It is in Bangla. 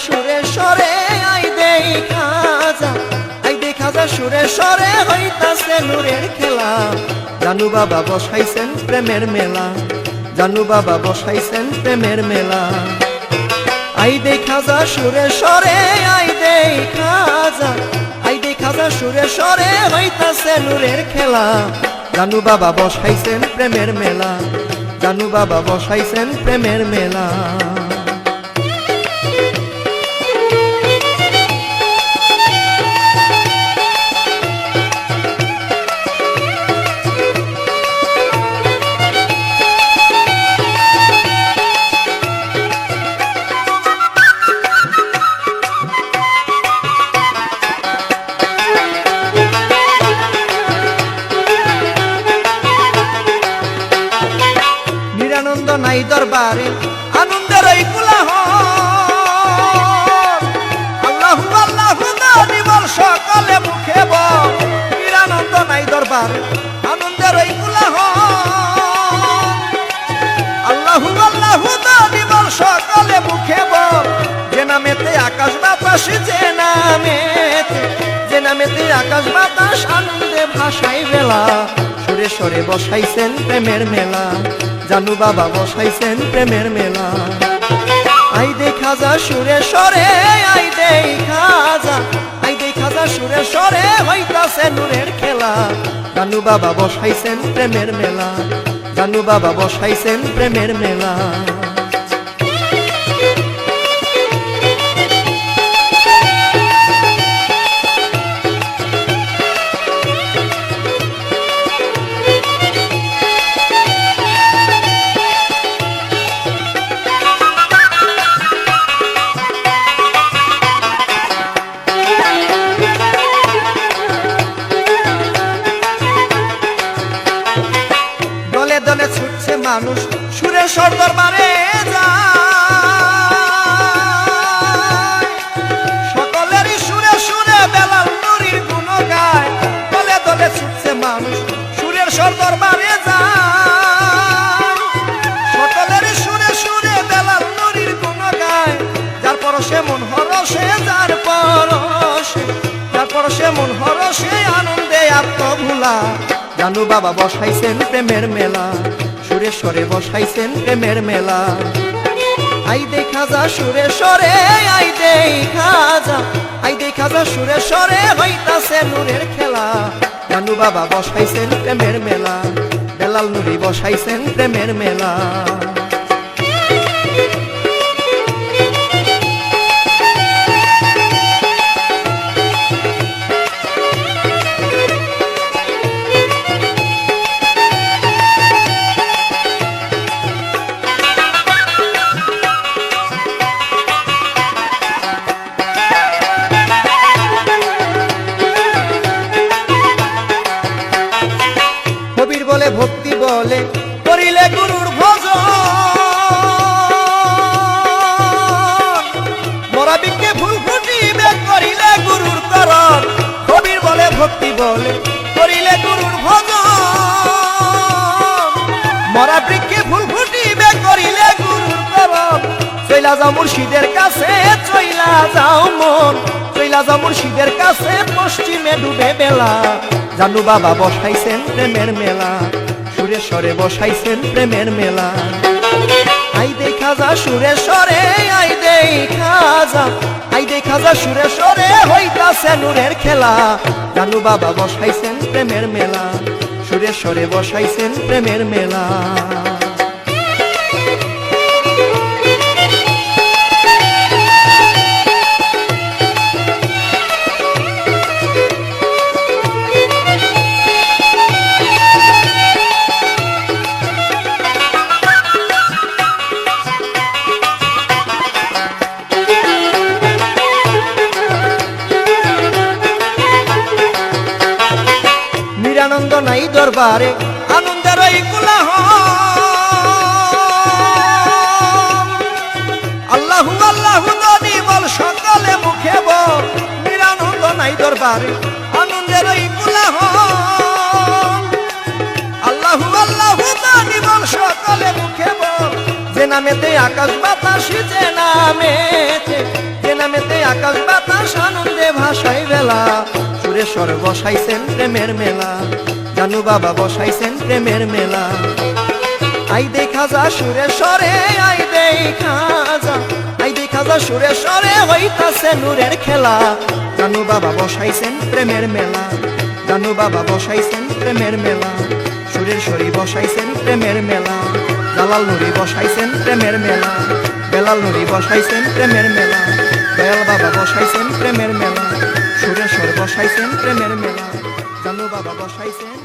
সুরে সরে আই দেখা যা, আই দেখা যা সুরে সরে হইতাছে নূরের খেলা। জানু বাবা বসাইছেন প্রেমের মেলা, জানু বাবা বসাইছেন প্রেমের মেলা। আই দেখা যা সুরে সরে আই দেখা যা, আই দেখা যা সুরে সরে হইতাছে নূরের খেলা। জানু বাবা বসাইছেন প্রেমের মেলা, জানু বাবা বসাইছেন প্রেমের মেলা। নিরানন্দ নাই দরবারে আনন্দের এই কোলাহল, আল্লাহু আল্লাহু দানি বল সকালে মুখে বল। নিরানন্দ নাই দরবারে আনন্দের এই কোলাহল, আল্লাহু আল্লাহু দানি বল সকালে মুখে বল। যে নামেতে আকাশ বাতাস, যে নামেতে আকাশ বাতাস আনন্দে ভাসাই বেলা। সুরে সরে বসাইছেন প্রেমের মেলা, জানু বাবা বসাইছেন প্রেমের মেলা। আই দেখা যা সুরে সরে আই দেখা যা, আই দেখা যা সুরে সরে হইতাছে নূরের খেলা। জানু বাবা বসাইছেন প্রেমের মেলা, জানু বাবা বসাইছেন প্রেমের মেলা। দলে দলে ছুটছে মানুষ সুরের স্বর দরবারে যায়, সকলেরই সুরে সুরে বেলাল নুরির গুণ গায়। দলে দলে ছুটছে মানুষ সুরের স্বর দরবারে যায়, সকলেরই সুরে সুরে বেলাল নুরির গুণ গায়। যার পরশে মন হরসে, যার পরশে মন হরসে আনন্দে আত্মভুলা। জানু বাবা বসাইছেন প্রেমের মেলা, সুরে সরে বসাইছেন প্রেমের মেলা। আই দেখা যা সুরে সরে আই দেখা যা, আই দেখা যা সুরে সরে হইতাছে নূরের খেলা। জানু বাবা বসাইছেন প্রেমের মেলা, বেলাল নুরি বসাইছেন প্রেমের মেলা। কবির বলে ভক্তি বলে করিলে গুরুর ভজন, মরাবিকে ফুল ফুটিবে করিলে গুরুর করণ। কবির বলে ভক্তি বলে করিলে গুরুর ভজন, মরাবিকে ফুল ফুটিবে করিলে গুরুর করণ। চইলা যাও মুর্শিদের কাছে, চইলা যাও মন, চইলা যাও মুর্শিদের কাছে, পশ্চিমে ডুবে বেলা। জানু বাবা বসাইছেন প্রেমের মেলা, সুরে সরে বসাইছেন প্রেমের মেলা। আই দেখা যা সুরে সরে আই দেখা যা, আই দেখা যা সুরে সরে হইতাছে নূরের খেলা। জানু বাবা বসাইছেন প্রেমের মেলা, সুরে সরে বসাইছেন প্রেমের মেলা। নিরানন্দ নাই দরবারে আনন্দের এই কোলাহল, আল্লাহু আল্লাহু দানি বল সকালে মুখে বল। নিরানন্দ নাই দরবারে আনন্দের এই কোলাহল, আল্লাহু আল্লাহু দানি বল সকালে মুখে বল। যে নামেতে আকাশ বাতাস, যে নামেতে আকাশ বাতাস আনন্দে ভাসাই বেলা সুরেশ্বর বসাইছেন প্রেমের মেলা জানু বাবা বসাইছেন প্রেমের মেলা আই দেখা যা সুরেশ্বরে আই দেখা যা সুরেশ্বরে হইতাছে নূরের খেলা জানু বাবা বসাইছেন প্রেমের মেলা জানু বাবা বসাইছেন প্রেমের মেলা সুরেশ্বরী বসাইছেন প্রেমের মেলা জালাল নুরি বসাইছেন প্রেমের মেলা বেলাল নুরি বসাইছেন প্রেমের মেলা দয়াল বাবা বসাইছেন প্রেমের মেলা সুরেশ্বর বসাইছেন প্রেমের মেলা জানু বাবা বসাইছেন